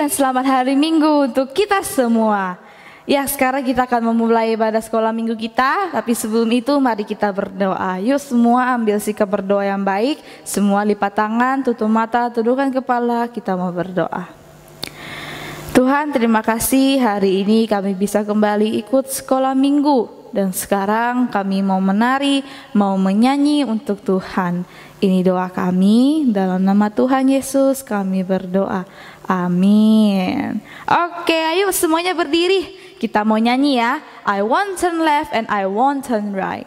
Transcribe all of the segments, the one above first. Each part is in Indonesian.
dan selamat hari Minggu untuk kita semua. Ya, sekarang kita akan memulai ibadah sekolah minggu kita. Tapi sebelum itu mari kita berdoa. Yuk semua ambil sikap berdoa yang baik. Semua lipat tangan, tutup mata, tundukkan kepala. Kita mau berdoa. Tuhan, terima kasih hari ini kami bisa kembali ikut sekolah minggu. Dan sekarang kami mau menari, mau menyanyi untuk Tuhan. Ini doa kami, dalam nama Tuhan Yesus kami berdoa. Amin. Oke, ayo semuanya berdiri. Kita mau nyanyi ya. I won't turn left and I won't turn right.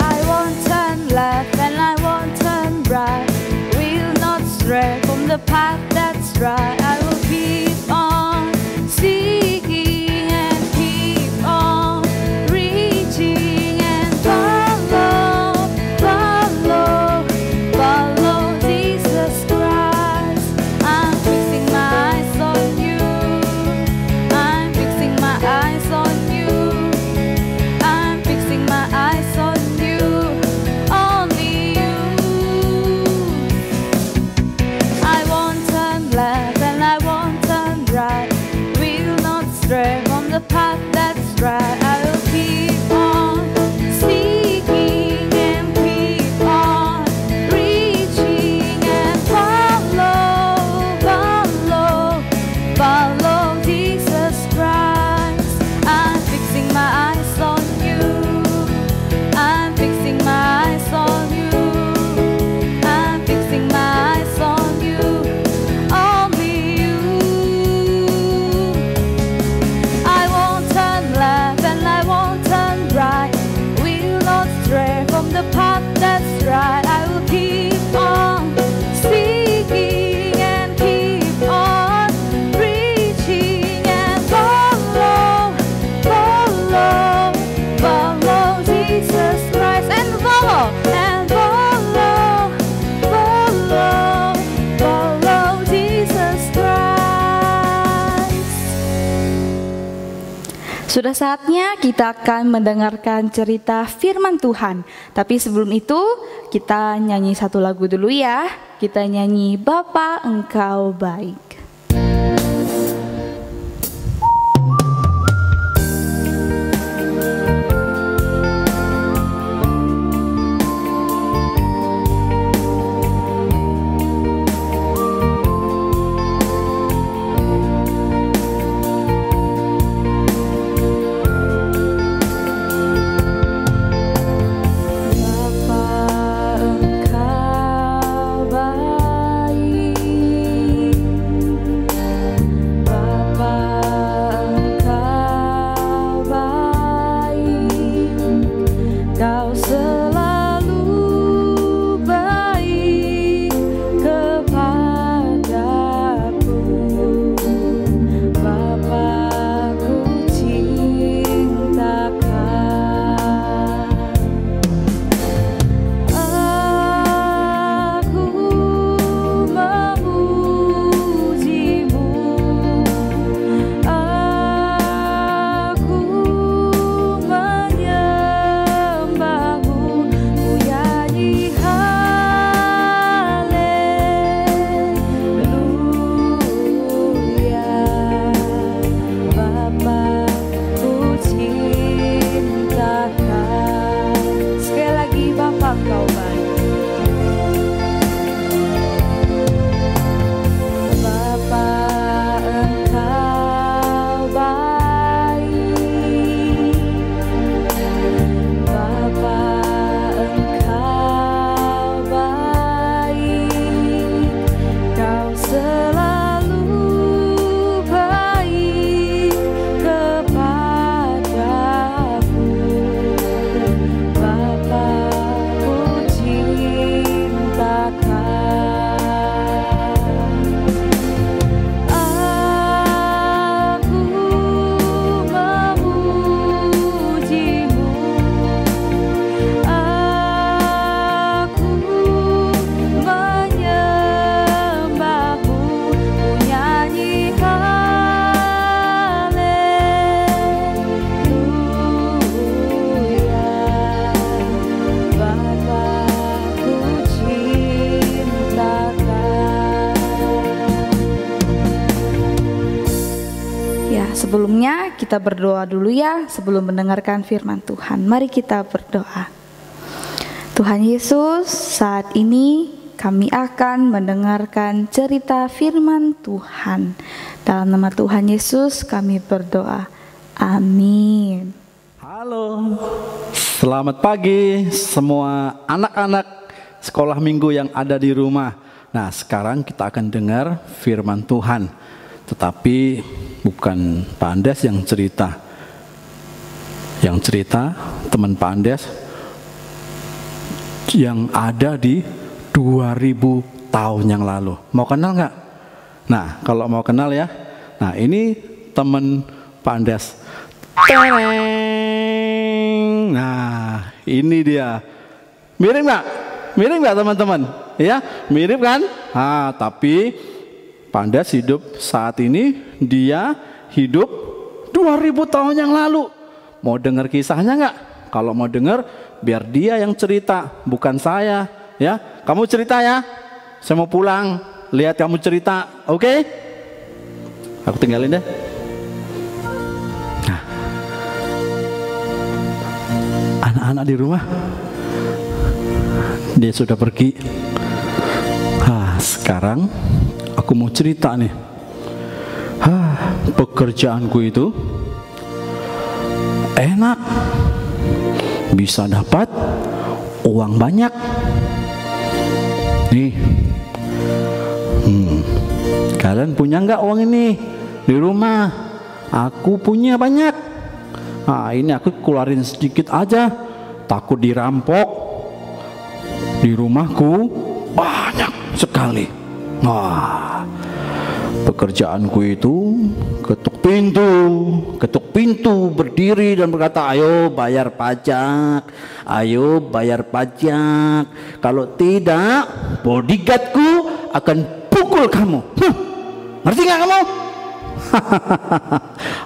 I won't turn left and I won't turn right. Will not stray from the path that's right. I will keep on seeking and keep on reaching and follow, follow, follow Jesus Christ. I'm fixing my eyes on you. I'm fixing my eyes on you. I'm fixing my eyes on you. Only you. I won't turn left and I won't turn right. Will not stray from the path that's right. I will keep on seeking and keep on reaching and follow, follow, follow Jesus Christ. I'm fixing my eyes on you. I'm fixing my eyes on you. I'm fixing my eyes on you. Only you. I won't turn left and I won't turn right. Will not stray from the path that's right. I will keep on seeking and keep on reaching and follow, follow, follow Jesus Christ and follow, follow, follow Jesus Christ. Sudah saatnya kita akan mendengarkan cerita firman Tuhan. Tapi sebelum itu kita nyanyi satu lagu dulu ya. Kita nyanyi Bapa Engkau Baik. Bapa Engkau baik, sebelumnya kita berdoa dulu ya sebelum mendengarkan firman Tuhan. Mari kita berdoa. Tuhan Yesus, saat ini kami akan mendengarkan cerita firman Tuhan. Dalam nama Tuhan Yesus kami berdoa. Amin. Halo, selamat pagi semua anak-anak sekolah minggu yang ada di rumah. Nah, sekarang kita akan dengar firman Tuhan. Tetapi bukan Pak Andes yang cerita. Yang cerita teman Pak Andes yang ada di 2000 tahun yang lalu. Mau kenal nggak? Nah, kalau mau kenal ya. Nah, ini teman Pak Andes. Nah, ini dia. Mirip nggak? Mirip nggak teman-teman? Ya, mirip kan? Ah, tapi Pak Andes hidup saat ini, dia hidup 2000 tahun yang lalu. Mau dengar kisahnya nggak? Kalau mau dengar, biar dia yang cerita, bukan saya. Ya, kamu cerita ya. Saya mau pulang, lihat kamu cerita, oke? Aku tinggalin deh. Nah, anak-anak di rumah, dia sudah pergi. Sekarang aku mau cerita nih. Pekerjaanku itu enak, bisa dapat uang banyak. Nih, kalian punya nggak uang ini di rumah? Aku punya banyak. Nah, ini aku keluarin sedikit aja, takut dirampok. Di rumahku banyak sekali. Wah, pekerjaanku itu ketuk pintu, berdiri dan berkata, ayo bayar pajak, ayo bayar pajak. Kalau tidak, bodyguardku akan pukul kamu. Ngerti nggak kamu?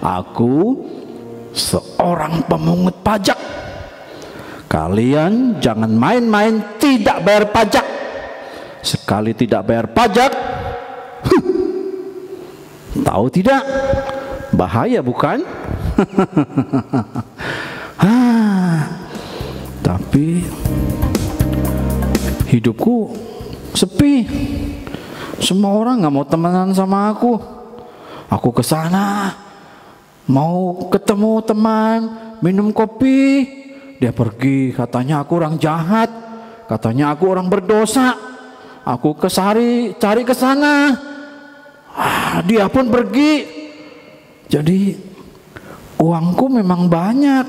Aku seorang pemungut pajak. Kalian jangan main-main tidak bayar pajak. Sekali tidak bayar pajak, tahu tidak? Bahaya bukan? Tapi hidupku sepi. Semua orang nggak mau temenan sama aku. Aku ke sana mau ketemu teman, minum kopi. Dia pergi, katanya aku orang jahat, katanya aku orang berdosa. Aku cari ke sana. Dia pun pergi. Jadi uangku memang banyak,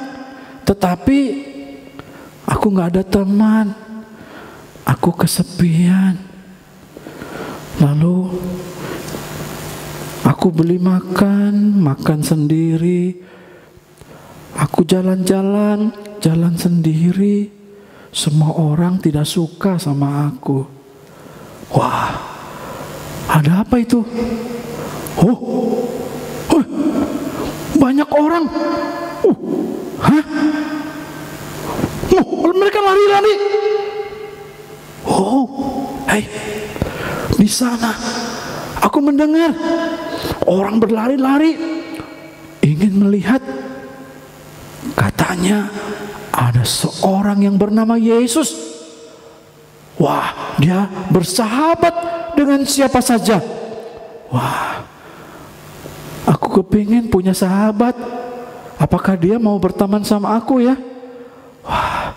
tetapi aku nggak ada teman. Aku kesepian. Lalu aku beli makan sendiri. Aku jalan sendiri. Semua orang tidak suka sama aku. Wah, ada apa itu? Banyak orang. Mereka lari-lari. Hei, di sana aku mendengar orang berlari-lari, ingin melihat. Katanya ada seorang yang bernama Yesus. Wah, dia bersahabat dengan siapa saja. Wah, aku kepingin punya sahabat. Apakah dia mau berteman sama aku ya? Wah,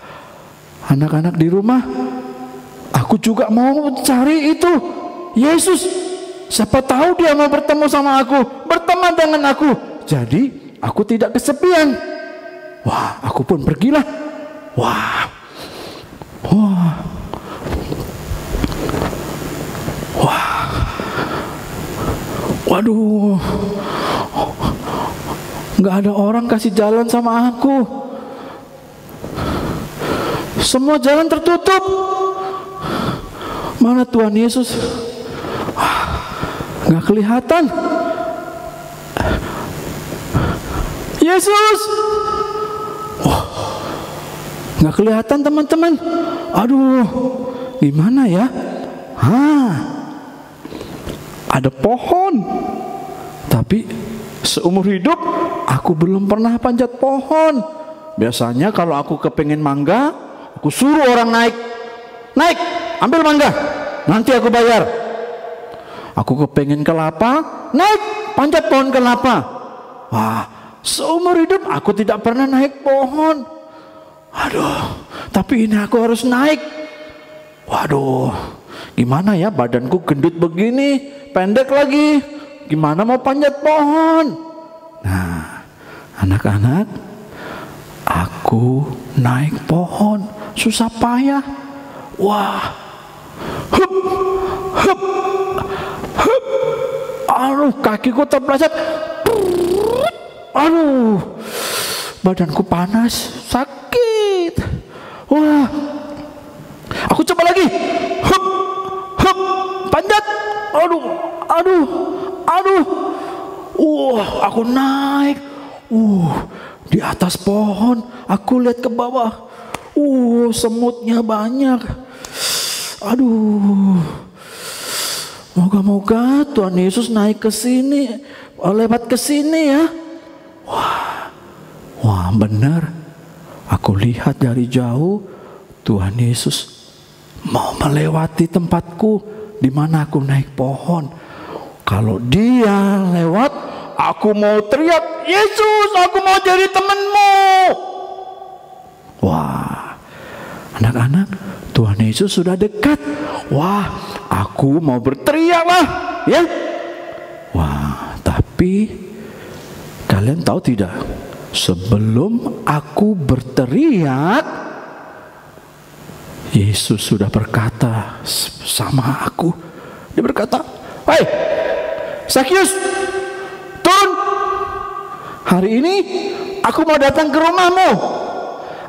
anak-anak di rumah, aku juga mau cari itu Yesus. Siapa tahu dia mau bertemu sama aku, berteman dengan aku. Jadi aku tidak kesepian. Wah, aku pun pergilah. Waduh, nggak ada orang kasih jalan sama aku. Semua jalan tertutup. Mana Tuhan Yesus? Nggak kelihatan. Yesus! Nggak kelihatan teman-teman. Aduh, gimana ya? Ada pohon, tapi Seumur hidup aku belum pernah panjat pohon. Biasanya kalau aku kepengen mangga, aku suruh orang naik, ambil mangga, nanti aku bayar. Aku kepengen kelapa, naik, panjat pohon kelapa. Wah, seumur hidup aku tidak pernah naik pohon. Aduh, tapi ini aku harus naik. Waduh, gimana ya, badanku gendut begini, pendek lagi, gimana mau panjat pohon? Nah, anak-anak, aku naik pohon susah payah. Wah, hup, hup, hup. Aduh, kakiku terpeleset. Aduh, badanku panas, sakit. Wah, aku coba lagi. Hup, hup, panjat. Aduh, aduh, aduh. Aku naik. Di atas pohon, aku lihat ke bawah. Semutnya banyak. Aduh. Moga-moga Tuhan Yesus naik ke sini, lewat ke sini ya. Wah, benar. Aku lihat dari jauh Tuhan Yesus mau melewati tempatku di mana aku naik pohon. Kalau dia lewat, aku mau teriak, Yesus, aku mau jadi temanmu. Wah, anak-anak, Tuhan Yesus sudah dekat. Wah, aku mau berteriak lah, ya. Wah, tapi kalian tahu tidak? Sebelum aku berteriak, Yesus sudah berkata sama aku. Dia berkata, "Hei, Sakius, turun. Hari ini aku mau datang ke rumahmu.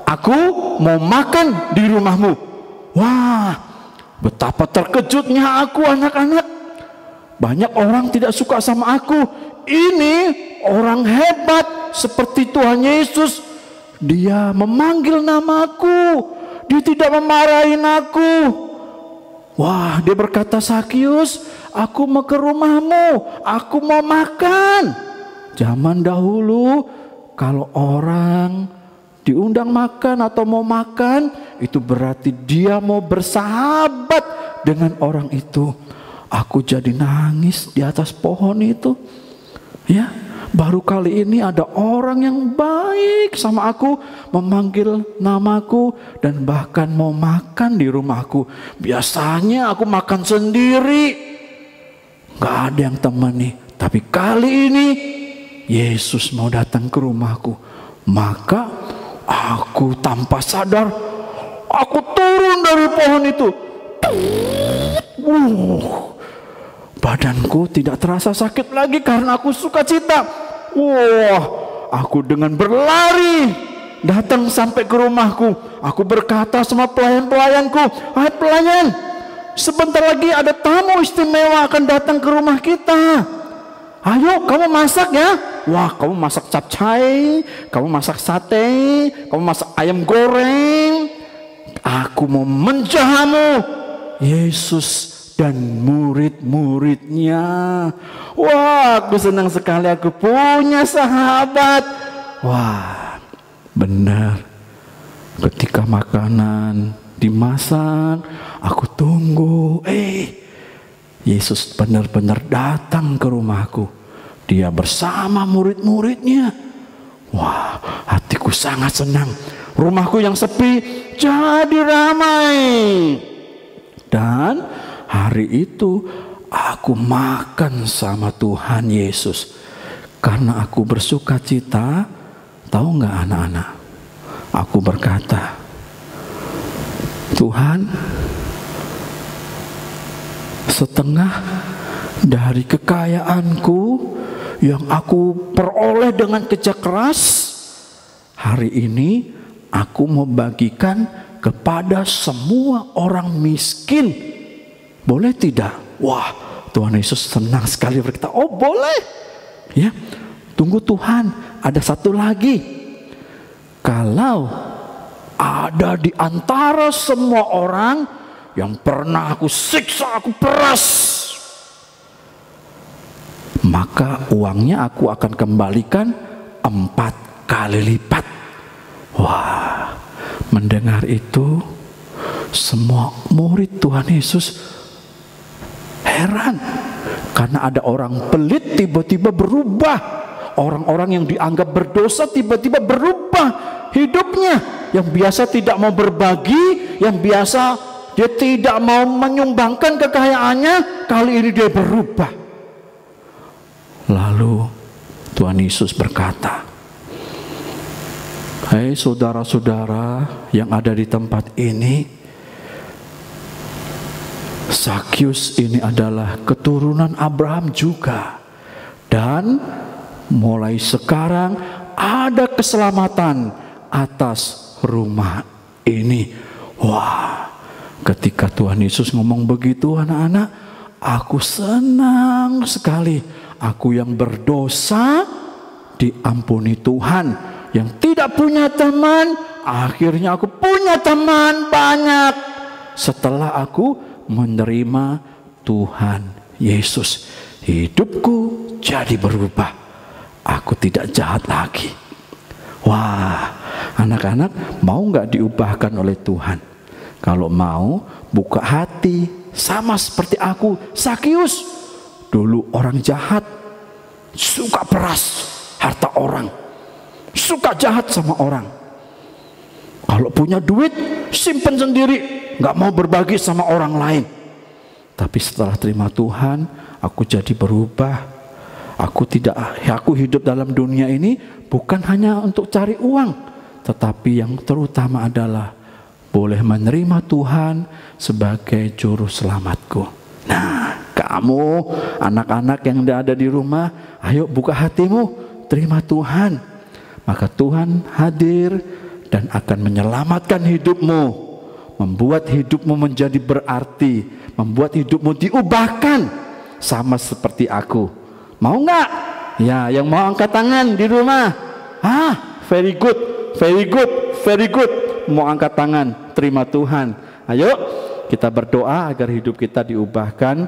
Aku mau makan di rumahmu." Wah, betapa terkejutnya aku, anak-anak. Banyak orang tidak suka sama aku. Ini orang hebat seperti Tuhan Yesus. Dia memanggil namaku. Dia tidak memarahin aku. Wah, dia berkata, "Sakius, aku mau ke rumahmu. Aku mau makan." Zaman dahulu, kalau orang diundang makan atau mau makan, itu berarti dia mau bersahabat dengan orang itu. Aku jadi nangis di atas pohon itu. Ya, baru kali ini ada orang yang baik sama aku, memanggil namaku dan bahkan mau makan di rumahku. Biasanya aku makan sendiri, gak ada yang temani. Tapi kali ini Yesus mau datang ke rumahku. Maka aku tanpa sadar, aku turun dari pohon itu. Badanku tidak terasa sakit lagi karena aku sukacita. Wah, aku dengan berlari datang sampai ke rumahku. Aku berkata sama pelayan-pelayanku, "Hai pelayan, sebentar lagi ada tamu istimewa akan datang ke rumah kita. Ayo kamu masak ya." Wah, kamu masak capcay, kamu masak sate, kamu masak ayam goreng. Aku mau menjamu Yesus dan murid-muridnya. Wah, aku senang sekali aku punya sahabat. Wah, benar. Ketika makanan dimasak, aku tunggu. Yesus benar-benar datang ke rumahku. Dia bersama murid-muridnya. Wah, hatiku sangat senang. Rumahku yang sepi jadi ramai. Dan hari itu aku makan sama Tuhan Yesus. Karena aku bersuka cita. Tahu nggak anak-anak? Aku berkata, "Tuhan, setengah dari kekayaanku yang aku peroleh dengan kerja keras, hari ini aku mau bagikan kepada semua orang miskin. Boleh tidak?" Wah, Tuhan Yesus senang sekali berkata, "Oh boleh." Ya, tunggu Tuhan, ada satu lagi. Kalau ada di antara semua orang yang pernah aku siksa, aku peras, maka uangnya aku akan kembalikan 4 kali lipat. Wah, mendengar itu semua murid Tuhan Yesus heran, karena ada orang pelit tiba-tiba berubah. Orang-orang yang dianggap berdosa tiba-tiba berubah hidupnya. Yang biasa tidak mau berbagi, yang biasa dia tidak mau menyumbangkan kekayaannya, kali ini dia berubah. Lalu Tuhan Yesus berkata, "Hai saudara-saudara yang ada di tempat ini, Zakius ini adalah keturunan Abraham juga. Dan mulai sekarang ada keselamatan atas rumah ini." Wah, ketika Tuhan Yesus ngomong begitu, anak-anak, aku senang sekali. Aku yang berdosa diampuni Tuhan. Yang tidak punya teman, akhirnya aku punya teman banyak setelah aku menerima Tuhan Yesus. Hidupku jadi berubah. Aku tidak jahat lagi. Wah, anak-anak, mau nggak diubahkan oleh Tuhan? Kalau mau, buka hati sama seperti aku, Zakius. Dulu orang jahat, suka peras harta orang, suka jahat sama orang. Kalau punya duit, simpen sendiri, nggak mau berbagi sama orang lain. Tapi setelah terima Tuhan, aku jadi berubah. Aku hidup dalam dunia ini bukan hanya untuk cari uang, tetapi yang terutama adalah boleh menerima Tuhan sebagai juru selamatku. Nah, kamu anak-anak yang ada di rumah, ayo buka hatimu, terima Tuhan. Maka Tuhan hadir dan akan menyelamatkan hidupmu, membuat hidupmu menjadi berarti, membuat hidupmu diubahkan sama seperti aku. Mau nggak? Ya, yang mau angkat tangan di rumah. Very good, very good, very good. Mau angkat tangan, terima Tuhan. Ayo, kita berdoa agar hidup kita diubahkan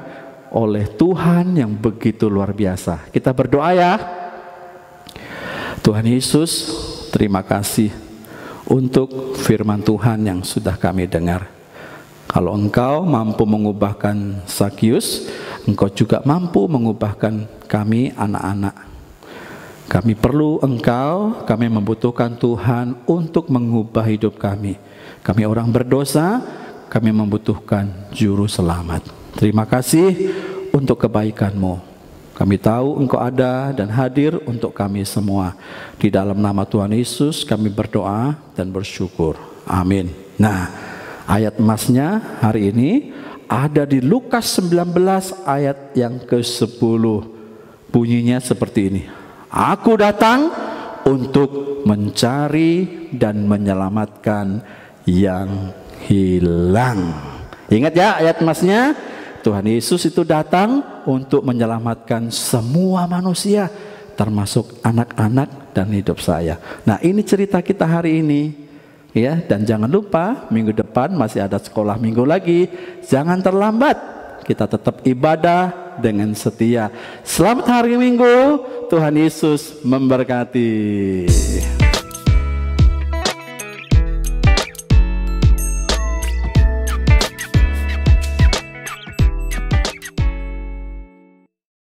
oleh Tuhan yang begitu luar biasa. Kita berdoa ya. Tuhan Yesus, terima kasih untuk firman Tuhan yang sudah kami dengar. Kalau Engkau mampu mengubahkan Zakius, Engkau juga mampu mengubahkan kami anak-anak. Kami perlu Engkau, kami membutuhkan Tuhan untuk mengubah hidup kami. Kami orang berdosa, kami membutuhkan juru selamat. Terima kasih untuk kebaikan-Mu. Kami tahu Engkau ada dan hadir untuk kami semua. Di dalam nama Tuhan Yesus kami berdoa dan bersyukur. Amin. Nah, ayat emasnya hari ini ada di Lukas 19 ayat yang ke-10. Bunyinya seperti ini. Aku datang untuk mencari dan menyelamatkan yang hilang. Ingat ya ayat emasnya. Tuhan Yesus itu datang untuk menyelamatkan semua manusia, termasuk anak-anak dan hidup saya. Nah, ini cerita kita hari ini. Ya, dan jangan lupa minggu depan masih ada sekolah minggu lagi. Jangan terlambat, kita tetap ibadah dengan setia. Selamat hari Minggu, Tuhan Yesus memberkati.